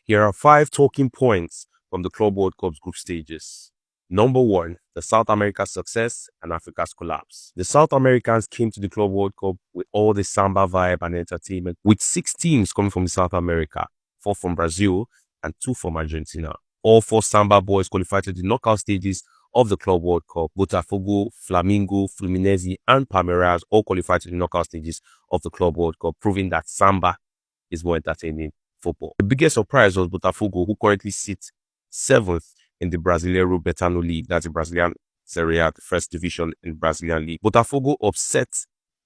Here are 5 talking points from the Club World Cup's group stages. Number 1, the South America's success and Africa's collapse. The South Americans came to the Club World Cup with all the samba vibe and entertainment, with 6 teams coming from South America, 4 from Brazil and 2 from Argentina. All 4 samba boys qualified to the knockout stages of the Club World Cup. Botafogo, Flamengo, Fluminense, and Palmeiras all qualified to the knockout stages of the Club World Cup, proving that samba is more entertaining football. The biggest surprise was Botafogo, who currently sits 7th in the Brasileiro Betano League. That's the Brazilian Serie A, the first division in the Brazilian League. Botafogo upset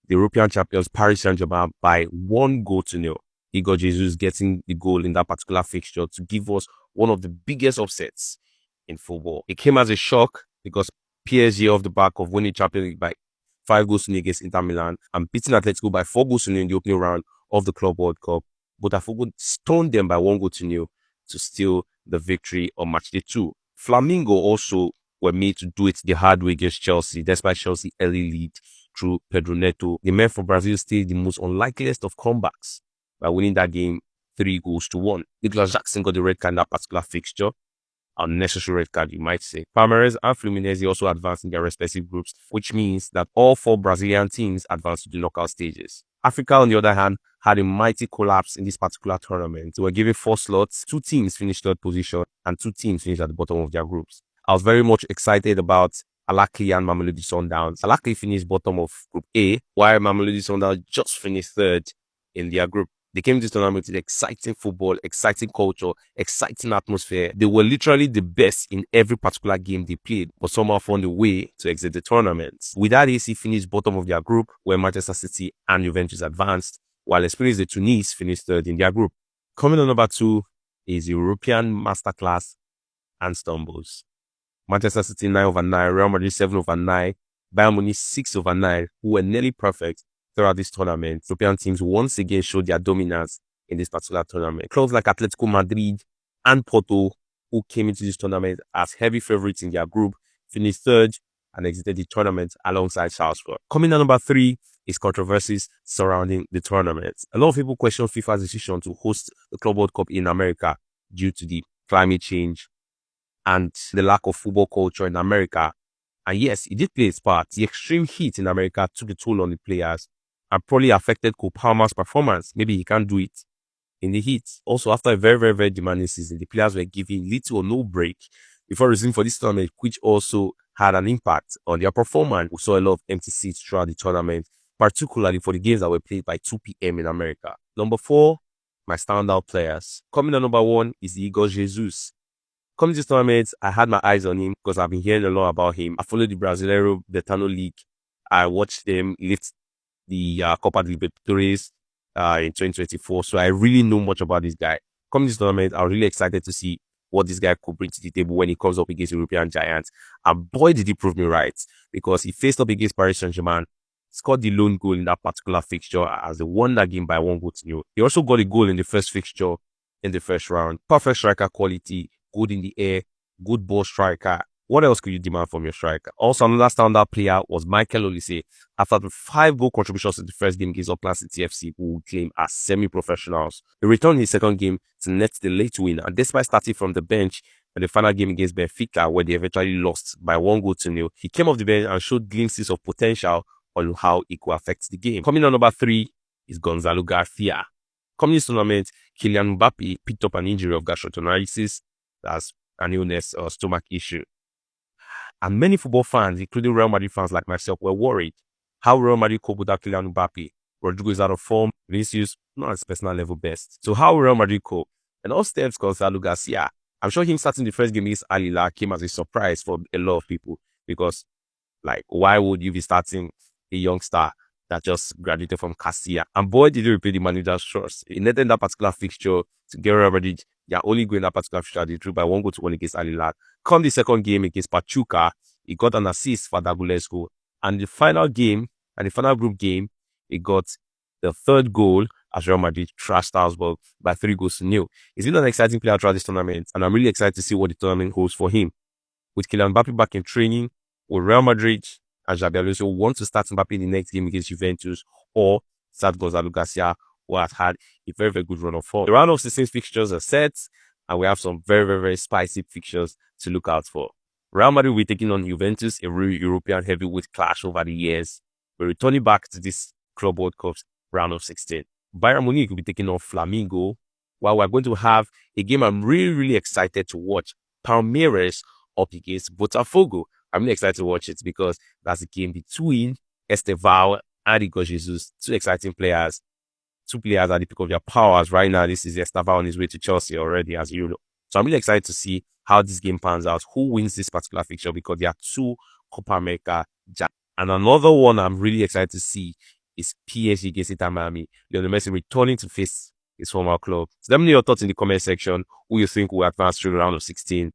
the European champions Paris Saint-Germain by 1-0. Igor Jesus getting the goal in that particular fixture to give us one of the biggest upsets in football. It came as a shock because PSG, off the back of winning Champions League by 5-0 against Inter Milan and beating Atletico by 4-0 in the opening round of the Club World Cup, Botafogo stoned them by 1-0 to steal the victory on matchday 2. Flamengo also were made to do it the hard way against Chelsea, despite Chelsea's early lead through Pedro Neto. The men from Brazil staged the most unlikeliest of comebacks by winning that game 3-1. Nicolas Jackson got the red card in that particular fixture. Unnecessary red card, you might say. Palmeiras and Fluminense also advanced in their respective groups, which means that all 4 Brazilian teams advanced to the knockout stages. Africa, on the other hand, had a mighty collapse in this particular tournament. They were given 4 slots, 2 teams finished 3rd position, and 2 teams finished at the bottom of their groups. I was very much excited about Alakli and Mamelodi Sundowns. Alakli finished bottom of Group A, while Mamelodi Sundowns just finished 3rd in their group. They came to this tournament with exciting football, exciting culture, exciting atmosphere. They were literally the best in every particular game they played, but somehow found a way to exit the tournament. With that, AC finished bottom of their group, where Manchester City and Juventus advanced, while Espirits de Tunis finished 3rd in their group. Coming on number 2 is European masterclass and stumbles. Manchester City 9/9, Real Madrid 7/9, Bayern Munich 6/9, who were nearly perfect throughout this tournament. European teams once again showed their dominance in this particular tournament. Clubs like Atletico Madrid and Porto, who came into this tournament as heavy favorites in their group, finished 3rd and exited the tournament alongside Salzburg. Coming at number 3 is controversies surrounding the tournament. A lot of people question FIFA's decision to host the Club World Cup in America due to the climate change and the lack of football culture in America. And yes, it did play its part. The extreme heat in America took a toll on the players and probably affected Cole Palmer's performance. Maybe he can't do it in the heat. Also, after a very demanding season, the players were given little or no break before resuming for this tournament, which also had an impact on their performance. We saw a lot of empty seats throughout the tournament, particularly for the games that were played by 2 p.m. in America. Number 4, my standout players. Coming at number 1 is Igor Jesus. Coming to this tournament, I had my eyes on him because I've been hearing a lot about him. I followed the Brasileiro Betano League. I watched them lift the Copa de Libertadores in 2024. So I really know much about this guy. Coming to this tournament, I'm really excited to see what this guy could bring to the table when he comes up against European giants. And boy, did he prove me right, because he faced up against Paris Saint-Germain, scored the lone goal in that particular fixture as they won that game by 1-0. He also got a goal in the first fixture in the first round. Perfect striker quality, good in the air, good ball striker. What else could you demand from your striker? Also, another standout player was Michael Olise. After the 5-goal contributions in the first game against Auckland City FC, who would claim as semi-professionals, he returned in his second game to net the late win. And despite starting from the bench in the final game against Benfica, where they eventually lost by 1-0, he came off the bench and showed glimpses of potential on how it could affect the game. Coming on number 3 is Gonzalo Garcia. Coming this tournament, Kylian Mbappe picked up an injury of gastroenteritis, that's an illness or stomach issue. And many football fans, including Real Madrid fans like myself, were worried how Real Madrid cope without Kylian Mbappe. Rodrigo is out of form, Vinicius not at his personal level best. So how will Real Madrid cope? And all steps Gonzalo Garcia. I'm sure him starting the first game against Al Hilal came as a surprise for a lot of people, because like, why would you be starting a young star that just graduated from Castilla? And boy, did he repay the manager's trust. He netted that particular fixture to get Real Madrid. They are only going that particular fixture. They drew by 1-1 against Al Hilal. Come the second game against Pachuca, he got an assist for Dagule's goal. And the final game, and the final group game, he got the 3rd goal as Real Madrid trashed Salzburg by 3-0. He's been an exciting player throughout this tournament, and I'm really excited to see what the tournament holds for him. With Kylian Mbappe back in training, with Real Madrid and Xabi Alonso want to start Mbappe in the next game against Juventus, or start Gonzalo Garcia who has had a very, very good run of form. The round of 16 fixtures are set, and we have some very, very, very spicy fixtures to look out for. Real Madrid will be taking on Juventus, a real European heavyweight clash over the years. We're returning back to this Club World Cup's round of 16. Bayern Munich will be taking on Flamengo, while we're going to have a game I'm really, really excited to watch. Palmeiras up against Botafogo. I'm really excited to watch it because that's a game between Estevao and Igor Jesus, two exciting players. Two players at the peak of their powers right now. This is Estevao on his way to Chelsea already, as you know. So I'm really excited to see how this game pans out, who wins this particular fixture, because there are two Copa America jams. And another one I'm really excited to see is PSG against Inter Miami. Lionel Messi returning to face his former club. So let me know your thoughts in the comment section. Who you think will advance through the round of 16